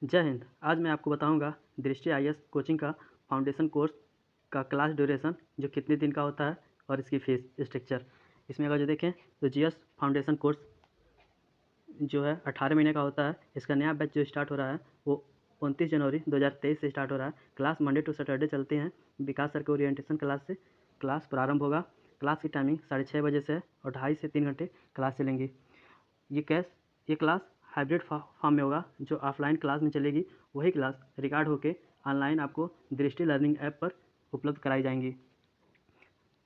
जय हिंद। आज मैं आपको बताऊंगा दृष्टि आईएएस कोचिंग का फाउंडेशन कोर्स का क्लास ड्यूरेशन जो कितने दिन का होता है और इसकी फ़ीस स्ट्रक्चर। इसमें अगर जो देखें तो जीएस फाउंडेशन कोर्स जो है 18 महीने का होता है। इसका नया बैच जो स्टार्ट हो रहा है वो 29 जनवरी 2023 से स्टार्ट हो रहा है। क्लास मंडे टू सैटरडे चलते हैं। विकास सर के ओरिएंटेशन क्लास से क्लास प्रारंभ होगा। क्लास की टाइमिंग 6:30 बजे से है और 2.5 से 3 घंटे क्लास चलेंगी। ये क्लास हाइब्रिड फॉर्म में होगा। जो ऑफलाइन क्लास में चलेगी वही क्लास रिकॉर्ड होकर ऑनलाइन आपको दृष्टि लर्निंग ऐप पर उपलब्ध कराई जाएंगी।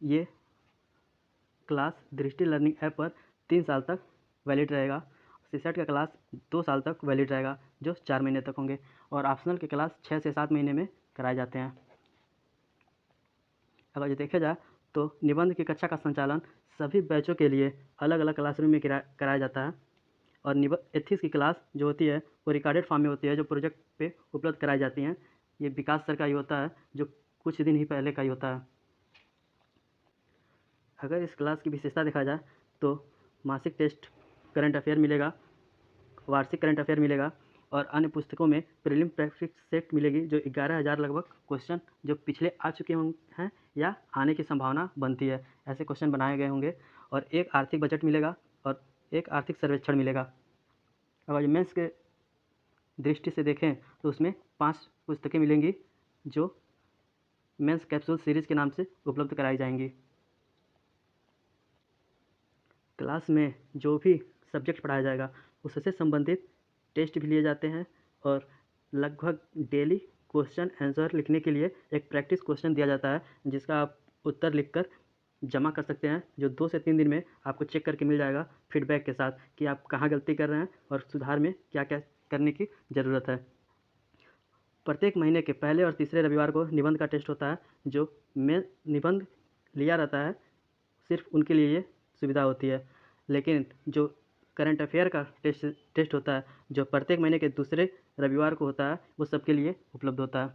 ये क्लास दृष्टि लर्निंग ऐप पर 3 साल तक वैलिड रहेगा। सीसेट का क्लास 2 साल तक वैलिड रहेगा जो 4 महीने तक होंगे, और ऑप्शनल के क्लास 6 से 7 महीने में कराए जाते हैं। अगर ये देखा जाए तो निबंध की कक्षा का संचालन सभी बैचों के लिए अलग अलग क्लासरूम में कराया जाता है, और एथिक्स की क्लास जो होती है वो रिकॉर्डेड फॉर्म में होती है जो प्रोजेक्ट पे उपलब्ध कराई जाती हैं। ये विकास सर का ही होता है जो कुछ दिन ही पहले का ही होता है। अगर इस क्लास की विशेषता देखा जाए तो मासिक टेस्ट करंट अफेयर मिलेगा, वार्षिक करंट अफेयर मिलेगा, और अन्य पुस्तकों में प्रीलिम प्रैक्टिस सेट मिलेगी जो 11,000 लगभग क्वेश्चन जो पिछले आ चुके हैं या आने की संभावना बनती है, ऐसे क्वेश्चन बनाए गए होंगे। और एक आर्थिक बजट मिलेगा और एक आर्थिक सर्वेक्षण मिलेगा। अगर मेंस के दृष्टि से देखें तो उसमें 5 पुस्तकें मिलेंगी जो मेंस कैप्सूल सीरीज़ के नाम से उपलब्ध कराई जाएंगी। क्लास में जो भी सब्जेक्ट पढ़ाया जाएगा उससे संबंधित टेस्ट भी लिए जाते हैं, और लगभग डेली क्वेश्चन आंसर लिखने के लिए एक प्रैक्टिस क्वेश्चन दिया जाता है जिसका आप उत्तर लिखकर जमा कर सकते हैं, जो 2 से 3 दिन में आपको चेक करके मिल जाएगा फीडबैक के साथ कि आप कहाँ गलती कर रहे हैं और सुधार में क्या क्या करने की ज़रूरत है। प्रत्येक महीने के पहले और तीसरे रविवार को निबंध का टेस्ट होता है। जो मैं निबंध लिया रहता है सिर्फ उनके लिए ये सुविधा होती है, लेकिन जो करंट अफेयर का टेस्ट होता है जो प्रत्येक महीने के दूसरे रविवार को होता है वो सबके लिए उपलब्ध होता है।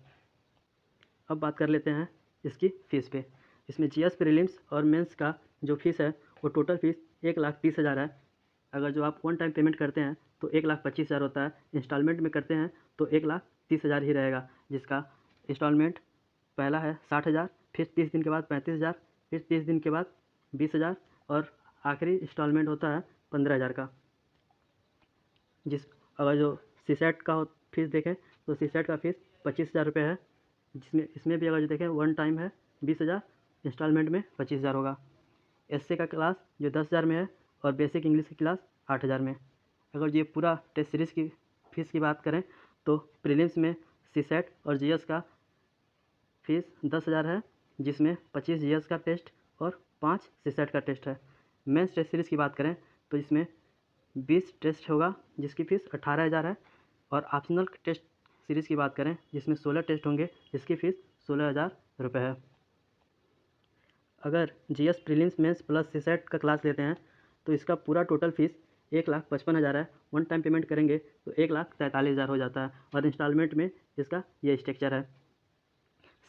अब बात कर लेते हैं इसकी फ़ीस पे। इसमें जीएस प्रीलिम्स और मेंस का जो फ़ीस है वो टोटल फ़ीस 1,30,000 है। अगर जो आप वन टाइम पेमेंट करते हैं तो 1,25,000 होता है। इंस्टॉलमेंट में करते हैं तो 1,30,000 ही रहेगा, जिसका इंस्टॉलमेंट पहला है 60,000, फिर 30 दिन के बाद 35,000, फिर 30 दिन के बाद 20,000, और आखिरी इंस्टॉलमेंट होता है 15,000 का। अगर जो सीसेट का फीस देखें तो सीसेट का फीस 25,000 रुपये है, जिसमें इसमें भी अगर जो देखें वन टाइम है 20,000, इंस्टॉलमेंट में 25,000 होगा। एसए का क्लास जो 10,000 में है, और बेसिक इंग्लिश की क्लास 8,000 में। अगर ये पूरा टेस्ट सीरीज़ की फ़ीस की बात करें तो प्रीलिम्स में सीसेट और जीएस का फीस 10,000 है, जिसमें 25 जीएस का टेस्ट और 5 सीसेट का टेस्ट है। मेंस टेस्ट सीरीज़ की बात करें तो इसमें 20 टेस्ट होगा जिसकी फ़ीस 18,000 है, और ऑप्शनल टेस्ट सीरीज़ की बात करें जिसमें 16 टेस्ट होंगे जिसकी फ़ीस 16,000 रुपये है। अगर GS prelims mains plus CSAT का क्लास लेते हैं तो इसका पूरा टोटल फ़ीस 1,55,000 है। वन टाइम पेमेंट करेंगे तो 1,43,000 हो जाता है, और इंस्टॉलमेंट में इसका ये स्ट्रक्चर है।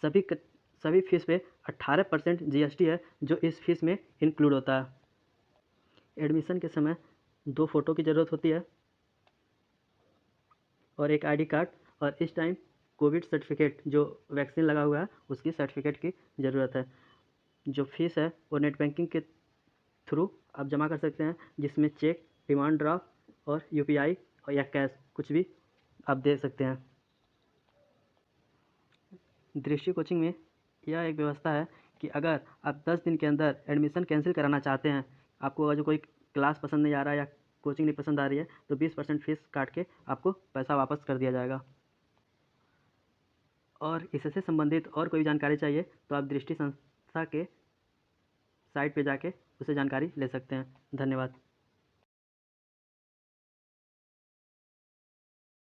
सभी फीस पे 18% जीएसटी है जो इस फीस में इंक्लूड होता है। एडमिशन के समय 2 फ़ोटो की ज़रूरत होती है और एक आईडी कार्ड, और इस टाइम कोविड सर्टिफिकेट जो वैक्सीन लगा हुआ है उसकी सर्टिफिकेट की ज़रूरत है। जो फीस है वो नेट बैंकिंग के थ्रू आप जमा कर सकते हैं, जिसमें चेक, डिमांड ड्राफ्ट और यूपीआई और या कैश कुछ भी आप दे सकते हैं। दृष्टि कोचिंग में यह एक व्यवस्था है कि अगर आप 10 दिन के अंदर एडमिशन कैंसिल कराना चाहते हैं, आपको अगर जो कोई क्लास पसंद नहीं आ रहा है या कोचिंग नहीं पसंद आ रही है, तो 20% फीस काट के आपको पैसा वापस कर दिया जाएगा। और इससे संबंधित और कोई जानकारी चाहिए तो आप दृष्टि संस्था के साइट पे जाके उससे जानकारी ले सकते हैं। धन्यवाद।